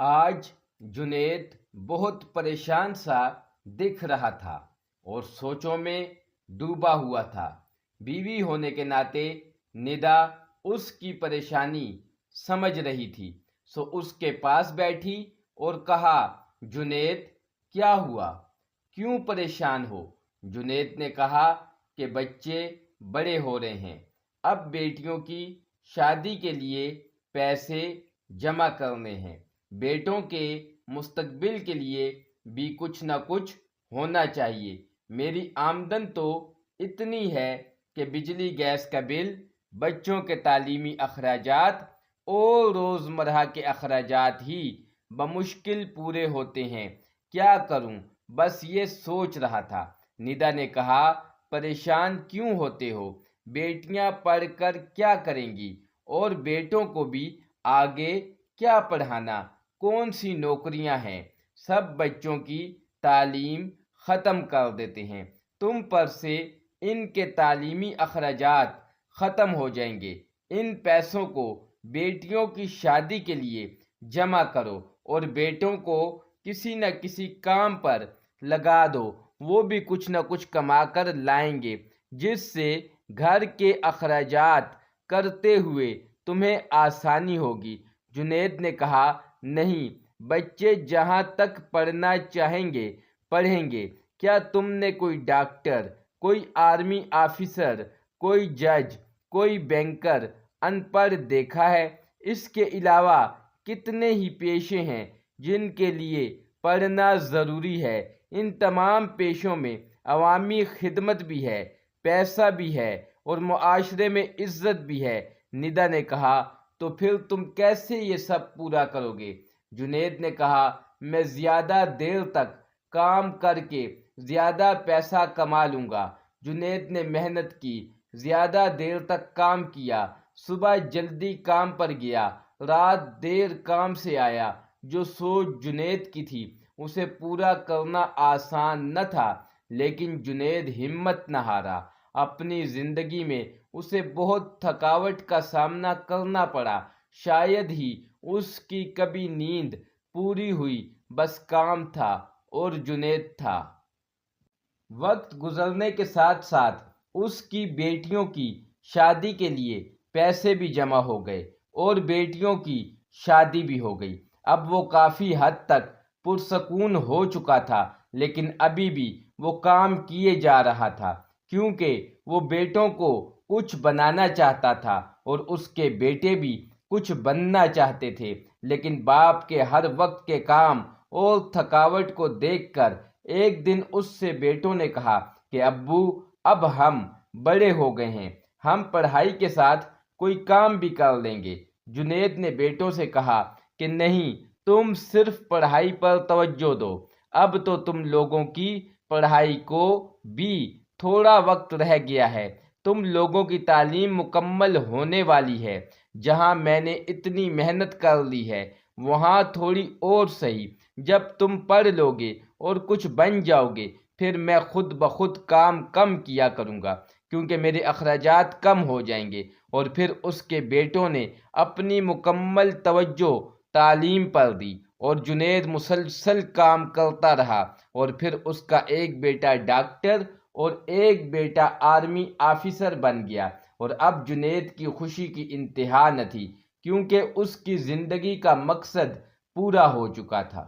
آج جنید بہت پریشان سا دکھ رہا تھا اور سوچوں میں ڈوبا ہوا تھا۔ بیوی ہونے کے ناطے ندا اس کی پریشانی سمجھ رہی تھی، سو اس کے پاس بیٹھی اور کہا، جنید کیا ہوا؟ کیوں پریشان ہو؟ جنید نے کہا کہ بچے بڑے ہو رہے ہیں، اب بیٹیوں کی شادی کے لیے پیسے جمع کرنے ہیں، بیٹوں کے مستقبل کے لیے بھی کچھ نہ کچھ ہونا چاہیے۔ میری آمدن تو اتنی ہے کہ بجلی گیس کا بل، بچوں کے تعلیمی اخراجات اور روزمرہ کے اخراجات ہی بمشکل پورے ہوتے ہیں، کیا کروں؟ بس یہ سوچ رہا تھا۔ ندا نے کہا، پریشان کیوں ہوتے ہو؟ بیٹیاں پڑھ کر کیا کریں گی اور بیٹوں کو بھی آگے کیا پڑھانا؟ کون سی نوکریاں ہیں؟ سب بچوں کی تعلیم ختم کر دیتے ہیں، تم پر سے ان کے تعلیمی اخراجات ختم ہو جائیں گے۔ ان پیسوں کو بیٹیوں کی شادی کے لیے جمع کرو اور بیٹوں کو کسی نہ کسی کام پر لگا دو، وہ بھی کچھ نہ کچھ کما کر لائیں گے، جس سے گھر کے اخراجات کرتے ہوئے تمہیں آسانی ہوگی۔ جنید نے کہا، نہیں، بچے جہاں تک پڑھنا چاہیں گے پڑھیں گے۔ کیا تم نے کوئی ڈاکٹر، کوئی آرمی آفیسر، کوئی جج، کوئی بینکر ان پڑھ دیکھا ہے؟ اس کے علاوہ کتنے ہی پیشے ہیں جن کے لیے پڑھنا ضروری ہے۔ ان تمام پیشوں میں عوامی خدمت بھی ہے، پیسہ بھی ہے اور معاشرے میں عزت بھی ہے۔ ندا نے کہا، تو پھر تم کیسے یہ سب پورا کرو گے؟ جنید نے کہا، میں زیادہ دیر تک کام کر کے زیادہ پیسہ کما لوں گا۔ جنید نے محنت کی، زیادہ دیر تک کام کیا، صبح جلدی کام پر گیا، رات دیر کام سے آیا۔ جو سوچ جنید کی تھی اسے پورا کرنا آسان نہ تھا، لیکن جنید ہمت نہ ہارا۔ اپنی زندگی میں اسے بہت تھکاوٹ کا سامنا کرنا پڑا، شاید ہی اس کی کبھی نیند پوری ہوئی، بس کام تھا اور جنید تھا۔ وقت گزرنے کے ساتھ ساتھ اس کی بیٹیوں کی شادی کے لیے پیسے بھی جمع ہو گئے اور بیٹیوں کی شادی بھی ہو گئی۔ اب وہ کافی حد تک پرسکون ہو چکا تھا، لیکن ابھی بھی وہ کام کیے جا رہا تھا، کیونکہ وہ بیٹوں کو کچھ بنانا چاہتا تھا اور اس کے بیٹے بھی کچھ بننا چاہتے تھے۔ لیکن باپ کے ہر وقت کے کام اور تھکاوٹ کو دیکھ کر ایک دن اس سے بیٹوں نے کہا کہ ابو، اب ہم بڑے ہو گئے ہیں، ہم پڑھائی کے ساتھ کوئی کام بھی کر لیں گے۔ جنید نے بیٹوں سے کہا کہ نہیں، تم صرف پڑھائی پر توجہ دو، اب تو تم لوگوں کی پڑھائی کو بھی تھوڑا وقت رہ گیا ہے، تم لوگوں کی تعلیم مکمل ہونے والی ہے۔ جہاں میں نے اتنی محنت کر لی ہے وہاں تھوڑی اور سہی، جب تم پڑھ لو گے اور کچھ بن جاؤ گے پھر میں خود بخود کام کم کیا کروں گا، کیونکہ میرے اخراجات کم ہو جائیں گے۔ اور پھر اس کے بیٹوں نے اپنی مکمل توجہ تعلیم پر دی اور جنید مسلسل کام کرتا رہا، اور پھر اس کا ایک بیٹا ڈاکٹر اور ایک بیٹا آرمی آفیسر بن گیا۔ اور اب جنید کی خوشی کی انتہا نہ تھی، کیونکہ اس کی زندگی کا مقصد پورا ہو چکا تھا۔